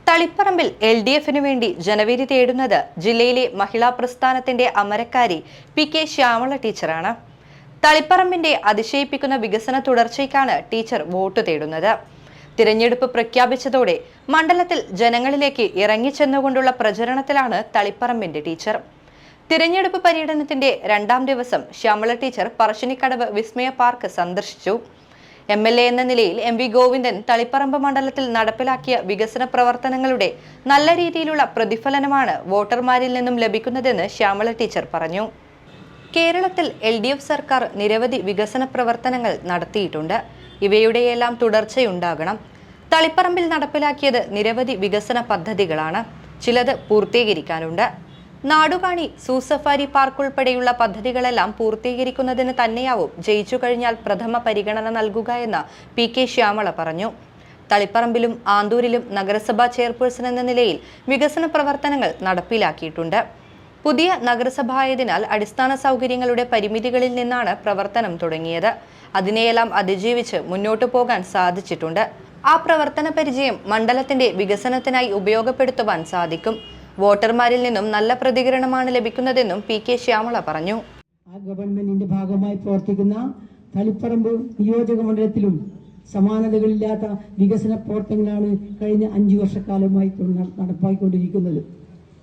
തളിപ്പറമ്പിൽ LDFിനു വേണ്ടി ജനവിധി തേടുന്നത് ജില്ലയിലെ മഹിളാ പ്രസ്ഥാനത്തിന്റെ അമരക്കാരി PK ശ്യാമള ടീച്ചറാണ്. തളിപ്പറമ്പിന്റെ അതിശയിപ്പിക്കുന്ന വികസന തുടർച്ചയ്ക്കാണ് ടീച്ചർ വോട്ട് തേടുന്നത്. തിരഞ്ഞെടുപ്പ് പ്രഖ്യാപിച്ചതോടെ മണ്ഡലത്തിൽ ജനങ്ങളിലേക്ക് ഇറങ്ങിച്ചെന്നുകൊണ്ടുള്ള പ്രചരണത്തിലാണ് തളിപ്പറമ്പിന്റെ ടീച്ചർ. തിരഞ്ഞെടുപ്പ് പര്യടനത്തിന്റെ 2ാം ദിവസം ശ്യാമള ടീച്ചർ പറശ്ശിനിക്കടവ് വിസ്മയ പാർക്ക് സന്ദർശിച്ചു. MLA എന്ന നിലയിൽ MV ഗോവിന്ദൻ തളിപ്പറമ്പ് മണ്ഡലത്തിൽ നടപ്പിലാക്കിയ വികസന പ്രവർത്തനങ്ങളുടെ നല്ല രീതിയിലുള്ള പ്രതിഫലനമാണ് വോട്ടർമാരിൽ നിന്നും ലഭിക്കുന്നതെന്ന് ശ്യാമള ടീച്ചർ പറഞ്ഞു. കേരളത്തിൽ LDF സർക്കാർ നിരവധി വികസന പ്രവർത്തനങ്ങൾ നടത്തിയിട്ടുണ്ട്. ഇവയുടെയെല്ലാം തുടർച്ചയുണ്ടാകണം. തളിപ്പറമ്പിൽ നടപ്പിലാക്കിയത് നിരവധി വികസന പദ്ധതികളാണ്. ചിലത് പൂർത്തീകരിക്കാനുണ്ട്. നാടുകാണി, സൂസഫാരി പാർക്ക് ഉൾപ്പെടെയുള്ള പദ്ധതികളെല്ലാം പൂർത്തീകരിക്കുന്നതിന് തന്നെയാവും ജയിച്ചു കഴിഞ്ഞാൽ പ്രഥമ പരിഗണന നൽകുക എന്ന് PK ശ്യാമള പറഞ്ഞു. തളിപ്പറമ്പിലും ആന്തൂരിലും നഗരസഭാ ചെയർപേഴ്സൺ എന്ന നിലയിൽ വികസന പ്രവർത്തനങ്ങൾ നടപ്പിലാക്കിയിട്ടുണ്ട്. പുതിയ നഗരസഭ ആയതിനാൽ അടിസ്ഥാന സൗകര്യങ്ങളുടെ പരിമിതികളിൽ നിന്നാണ് പ്രവർത്തനം തുടങ്ങിയത്. അതിനെയെല്ലാം അതിജീവിച്ച് മുന്നോട്ടു പോകാൻ സാധിച്ചിട്ടുണ്ട്. ആ പ്രവർത്തന പരിചയം മണ്ഡലത്തിന്റെ വികസനത്തിനായി ഉപയോഗപ്പെടുത്തുവാൻ സാധിക്കും. വോട്ടർമാരിൽ നിന്നും നല്ല പ്രതികരണമാണ് ലഭിക്കുന്നതെന്നും PK ശ്യാമള പറഞ്ഞു. ആ ഗവൺമെന്റിന്റെ ഭാഗമായി പ്രവർത്തിക്കുന്ന തളിപ്പറമ്പ് നിയോജക മണ്ഡലത്തിലും സമാനതകളില്ലാത്ത വികസന പ്രവർത്തനങ്ങളാണ് കഴിഞ്ഞ 5 വർഷക്കാലമായി നടപ്പാക്കിക്കൊണ്ടിരിക്കുന്നത്.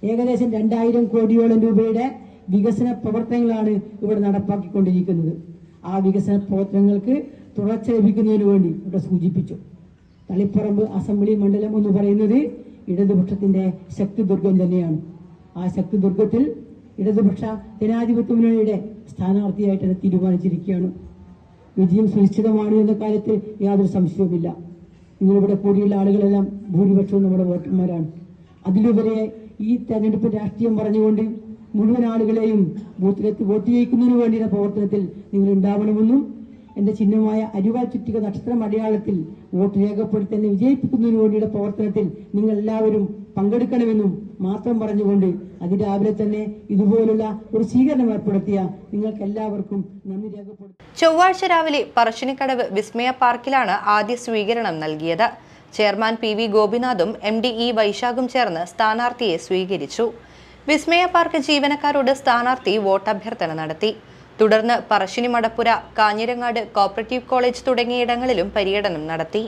ഏകദേശം 2000 കോടിയോളം രൂപയുടെ വികസന പ്രവർത്തനങ്ങളാണ് ഇവിടെ നടപ്പാക്കിക്കൊണ്ടിരിക്കുന്നത്. ആ വികസന പ്രവർത്തനങ്ങൾക്ക് തുടർച്ച ലഭിക്കുന്നതിന് വേണ്ടി ഇവിടെ സൂചിപ്പിച്ചു. തളിപ്പറമ്പ് അസംബ്ലി മണ്ഡലം എന്ന് പറയുന്നത് ഇടതുപക്ഷത്തിന്റെ ശക്തിദുർഗം തന്നെയാണ്. ആ ശക്തിദുർഗത്തിൽ ഇടതുപക്ഷ ജനാധിപത്യ മുന്നണിയുടെ സ്ഥാനാർത്ഥിയായിട്ട് തീരുമാനിച്ചിരിക്കുകയാണ്. വിജയം സുനിശ്ചിതമാണ് എന്ന കാര്യത്തിൽ യാതൊരു സംശയവുമില്ല. നിങ്ങളിവിടെ കൂടിയുള്ള ആളുകളെല്ലാം ഭൂരിപക്ഷവും നമ്മുടെ വോട്ടർമാരാണ്. അതിലുപരി ഈ തെരഞ്ഞെടുപ്പ് രാഷ്ട്രീയം പറഞ്ഞുകൊണ്ട് മുഴുവൻ ആളുകളെയും ബൂത്തിലെത്തി വോട്ട് ചെയ്യിക്കുന്നതിന് വേണ്ടിയുള്ള പ്രവർത്തനത്തിൽ നിങ്ങൾ ഉണ്ടാവണമെന്നും എന്റെ ചിഹ്നമായ അരിവാൾ ചുറ്റിക നക്ഷത്രം അടയാളത്തിൽ വോട്ട് രേഖപ്പെടുത്തി തന്നെ വിജയിപ്പിക്കുന്നതിന് വേണ്ടിയുള്ള പ്രവർത്തനത്തിൽ നിങ്ങൾ എല്ലാവരും പങ്കെടുക്കണമെന്നും മാത്രം പറഞ്ഞുകൊണ്ട് അതിരാവിലെ തന്നെ ഇതുപോലുള്ള ഒരു സ്വീകരണം ഏർപ്പെടുത്തിയ നിങ്ങൾക്ക് എല്ലാവർക്കും നന്ദി രേഖപ്പെടുത്തി. ചൊവ്വാഴ്ച രാവിലെ പറശ്ശിനിക്കടവ് വിസ്മയ പാർക്കിലാണ് ആദ്യ സ്വീകരണം നൽകിയത്. ചെയർമാൻ PV ഗോപിനാഥും MD E വൈശാഖും ചേർന്ന് സ്ഥാനാർത്ഥിയെ സ്വീകരിച്ചു. വിസ്മയ പാർക്ക് ജീവനക്കാരോട് സ്ഥാനാർത്ഥി വോട്ടഭ്യർത്ഥന നടത്തി. തുടർന്ന് പറശ്ശിനി മടപ്പുര, കാഞ്ഞിരങ്ങാട്, കോപ്പറേറ്റീവ് കോളേജ് തുടങ്ങിയിടങ്ങളിലും പര്യടനം നടത്തി.